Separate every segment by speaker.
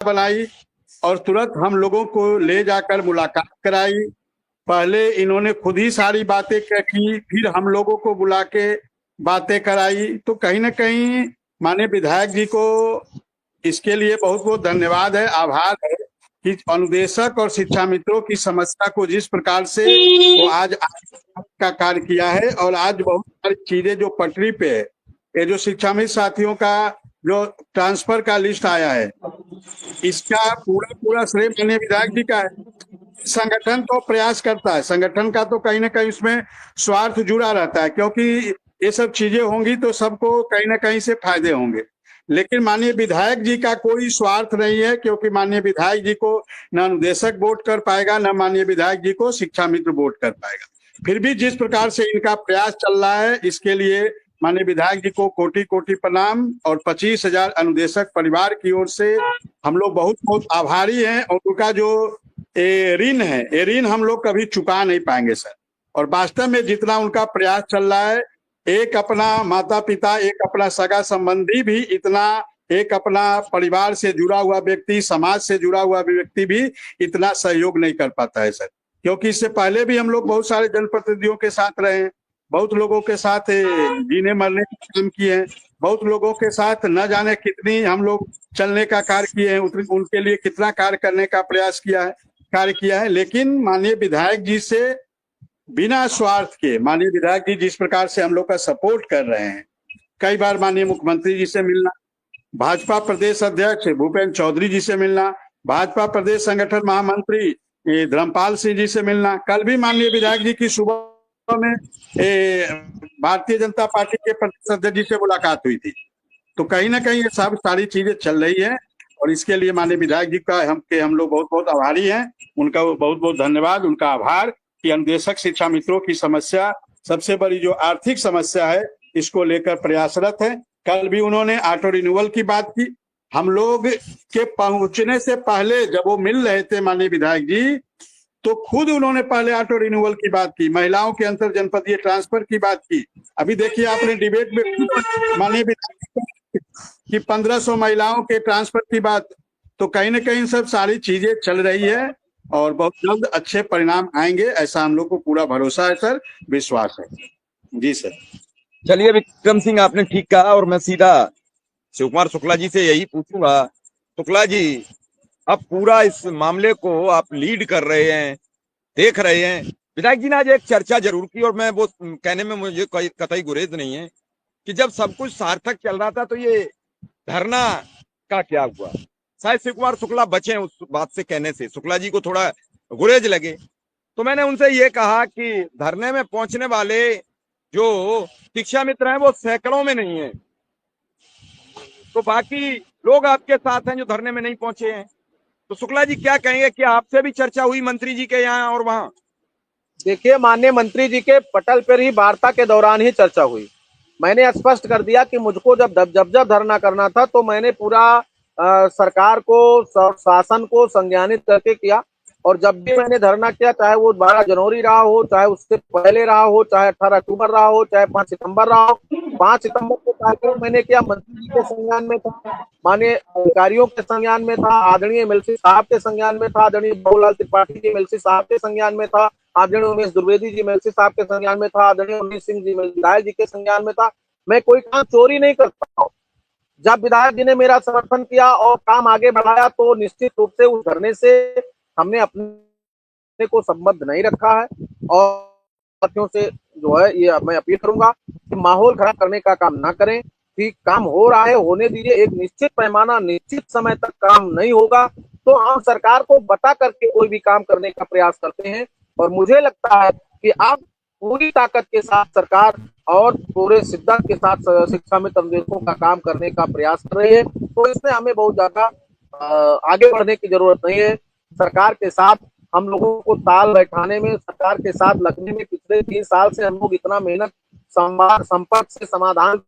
Speaker 1: बनाई और तुरंत हम लोगों को ले जाकर मुलाकात कराई। पहले इन्होंने खुद ही सारी बातें की, फिर हम लोगों को बुला के बातें कराई। तो कहीं ना कहीं माननीय विधायक जी को इसके लिए बहुत बहुत धन्यवाद है, आभार है कि अनुदेशक और शिक्षा मित्रों की समस्या को जिस प्रकार से वो आज का कार्य किया है, और आज बहुत सारी चीजें जो पटरी पे है, ये जो शिक्षा मित्र साथियों का जो ट्रांसफर का लिस्ट आया है, इसका पूरा पूरा श्रेय माननीय विधायक जी का है। संगठन तो प्रयास करता है, संगठन का तो कहीं ना कहीं उसमें स्वार्थ जुड़ा रहता है, क्योंकि ये सब चीजें होंगी तो सबको कहीं ना कहीं से फायदे होंगे। लेकिन माननीय विधायक जी का कोई स्वार्थ नहीं है, क्योंकि माननीय विधायक जी को न अनुदेशक वोट कर पाएगा, न माननीय विधायक जी को शिक्षा मित्र वोट कर पाएगा। फिर भी जिस प्रकार से इनका प्रयास चल रहा है, इसके लिए माननीय विधायक जी को कोटि कोटि प्रणाम, और 25,000 अनुदेशक परिवार की ओर से हम लोग बहुत बहुत आभारी हैं। और उनका जो ऋण है, ये ऋण हम लोग कभी चुका नहीं पाएंगे सर। और वास्तव में जितना उनका प्रयास चल रहा है, एक अपना माता पिता, एक अपना सगा संबंधी भी इतना, एक अपना परिवार से जुड़ा हुआ व्यक्ति, समाज से जुड़ा हुआ व्यक्ति भी इतना सहयोग नहीं कर पाता है सर। क्योंकि इससे पहले भी हम लोग बहुत सारे जनप्रतिनिधियों के साथ रहे हैं, बहुत लोगों के साथ जीने मरने का काम किए हैं, बहुत लोगों के साथ न जाने कितनी हम लोग चलने का कार्य किए हैं, उनके लिए कितना कार्य करने का प्रयास कार्य किया है। लेकिन माननीय विधायक जी से बिना स्वार्थ के, माननीय विधायक जी जिस प्रकार से हम लोग का सपोर्ट कर रहे हैं, कई बार माननीय मुख्यमंत्री जी से मिलना, भाजपा प्रदेश अध्यक्ष भूपेंद्र चौधरी जी से मिलना, भाजपा प्रदेश संगठन महामंत्री धर्मपाल सिंह जी से मिलना, कल भी माननीय विधायक जी की सुबह में भारतीय जनता पार्टी के प्रदेश अध्यक्ष जी से मुलाकात हुई थी। तो कहीं ना कहीं ये सब सारी चीजें चल रही है, और इसके लिए माननीय विधायक जी का हम लोग बहुत बहुत आभारी हैं। उनका बहुत बहुत धन्यवाद, उनका आभार कि अनुदेशक शिक्षा मित्रों की समस्या, सबसे बड़ी जो आर्थिक समस्या है, इसको लेकर प्रयासरत है। कल भी उन्होंने ऑटो रिन्यूअल की बात की। हम लोग के पहुंचने से पहले जब वो मिल रहे थे माननीय विधायक जी, तो खुद उन्होंने पहले ऑटो रिन्यूअल की बात की, महिलाओं के अंतर जनपदीय ट्रांसफर की बात की। अभी देखिए आपने डिबेट में माननीय विधायक कि 1500 महिलाओं के ट्रांसफर की बात। तो कहीं ना कहीं सब सारी चीजें चल रही है, और बहुत जल्द अच्छे परिणाम आएंगे, ऐसा हम लोग को पूरा भरोसा है सर, विश्वास है। जी सर।
Speaker 2: चलिए विक्रम सिंह, आपने ठीक कहा, और मैं सीधा शिव कुमार शुक्ला जी से यही पूछूंगा। शुक्ला जी, अब पूरा इस मामले को आप लीड कर रहे हैं, देख रहे हैं। विधायक जी ने आज एक चर्चा जरूर की, और मैं वो कहने में मुझे कतई गुरेज नहीं है कि जब सब कुछ सार्थक चल रहा था तो ये धरना का क्या हुआ। शायद शिव कुमार शुक्ला बचे उस बात से कहने से, शुक्ला जी को थोड़ा गुरेज लगे। तो मैंने उनसे ये कहा कि धरने में पहुंचने वाले जो शिक्षा मित्र हैं वो सैकड़ों में नहीं है, तो बाकी लोग आपके साथ हैं जो धरने में नहीं पहुंचे हैं। तो शुक्ला जी क्या कहेंगे, कि आपसे भी चर्चा हुई मंत्री जी के यहाँ और वहां?
Speaker 3: देखिए, माननीय मंत्री जी के पटल पर ही वार्ता के दौरान ही चर्चा हुई। मैंने स्पष्ट कर दिया कि मुझको जब धरना करना था तो मैंने पूरा सरकार को, शासन को संज्ञानित करके किया। और जब भी मैंने धरना किया, चाहे वो 12 जनवरी रहा हो, चाहे उससे पहले रहा हो, चाहे 18 अक्टूबर रहा हो, चाहे 5 सितंबर रहा हो, 5 सितंबर को कार्यक्रम मैंने किया, मंत्री जी के संज्ञान में था, माननीय अधिकारियों के संज्ञान में था, आदरणीय एमएलसी साहब के संज्ञान में था, आदरणीय बाबूलाल त्रिपाठी जी एमएलसी साहब के संज्ञान में था, आदरणीय उमेश द्विवेदी जी एमएलसी साहब के संज्ञान में था, आदरणीय उन्नीस सिंह जी विधायक जी के संज्ञान में था। मैं कोई काम चोरी नहीं करता हूँ। जब विधायक जी ने मेरा समर्थन किया और काम आगे बढ़ाया, तो निश्चित रूप से उस धरने से हमने अपने को संबद्ध नहीं रखा है। और साथियों से जो है ये मैं अपील करूंगा कि माहौल खराब करने का काम ना करें, कि काम हो रहा है होने दीजिए। एक निश्चित पैमाना, निश्चित समय तक काम नहीं होगा तो हम सरकार को बता करके कोई भी काम करने का प्रयास करते हैं। और मुझे लगता है कि अब पूरी ताकत के साथ सरकार और पूरे शिद्दत के साथ शिक्षा मित्र अनुदेशकों का काम करने का प्रयास कर रही है। तो इसमें हमें बहुत ज्यादा आगे बढ़ने की जरूरत नहीं है। सरकार के साथ हम लोगों को ताल बैठाने में, सरकार के साथ लगने में पिछले 3 साल से हम लोग इतना मेहनत, संवाद, संपर्क से समाधान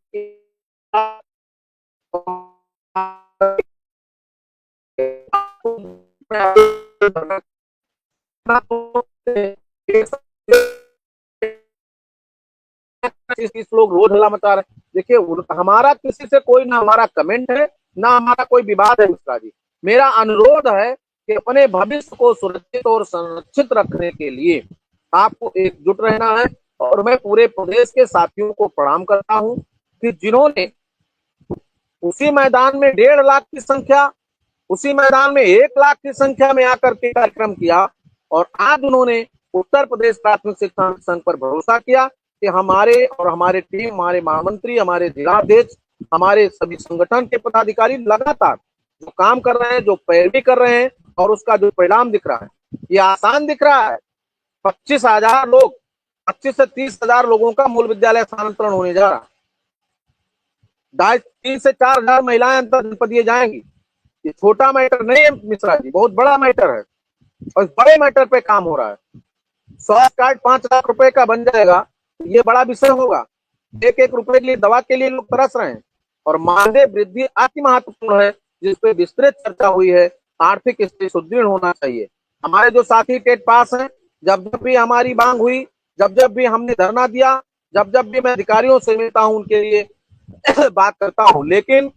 Speaker 3: इस लोग रोज हल्ला मचा रहे। देखिए, हमारा किसी से कोई, ना हमारा कमेंट है, ना हमारा कोई विवाद है मिश्रा जी। मेरा अनुरोध है कि अपने भविष्य को सुरक्षित और संरक्षित रखने के लिए आपको एकजुट रहना है। और मैं पूरे प्रदेश के साथियों को प्रणाम करता हूं कि जिन्होंने उसी मैदान में 1.5 लाख की संख्या, उसी मैदान में 1 लाख की संख्या में आकर के कार्यक्रम किया और आज उन्होंने उत्तर प्रदेश प्राथमिक शिक्षा संघ पर भरोसा किया कि हमारे और हमारे टीम, हमारे महामंत्री, हमारे जिलाध्यक्ष, हमारे सभी संगठन के पदाधिकारी लगातार जो काम कर रहे हैं, जो पैरवी कर रहे हैं और उसका जो परिणाम दिख रहा है, ये आसान दिख रहा है। 25,000 लोग, 25 से 30,000 लोगों का मूल विद्यालय स्थानांतरण होने जा रहा है। 3 से 4,000 महिलाएं अंतर जनपदीय जाएंगी। ये छोटा मैटर नहीं है मिश्रा जी, बहुत बड़ा मैटर है और बड़े मैटर पे काम हो रहा है। स्वास्थ्य कार्ड 5 लाख रुपए का बन जाएगा, ये बड़ा विषय होगा। 1-1 रुपए के लिए, दवा के लिए लोग तरस रहे हैं और मानदेय वृद्धि अति महत्वपूर्ण है, जिसपे विस्तृत चर्चा हुई है। आर्थिक स्थिति सुदृढ़ होना चाहिए। हमारे जो साथी टेट पास हैं, जब जब भी हमारी मांग हुई, जब जब भी हमने धरना दिया, जब जब भी मैं अधिकारियों से मिलता हूं, उनके लिए बात करता हूं, लेकिन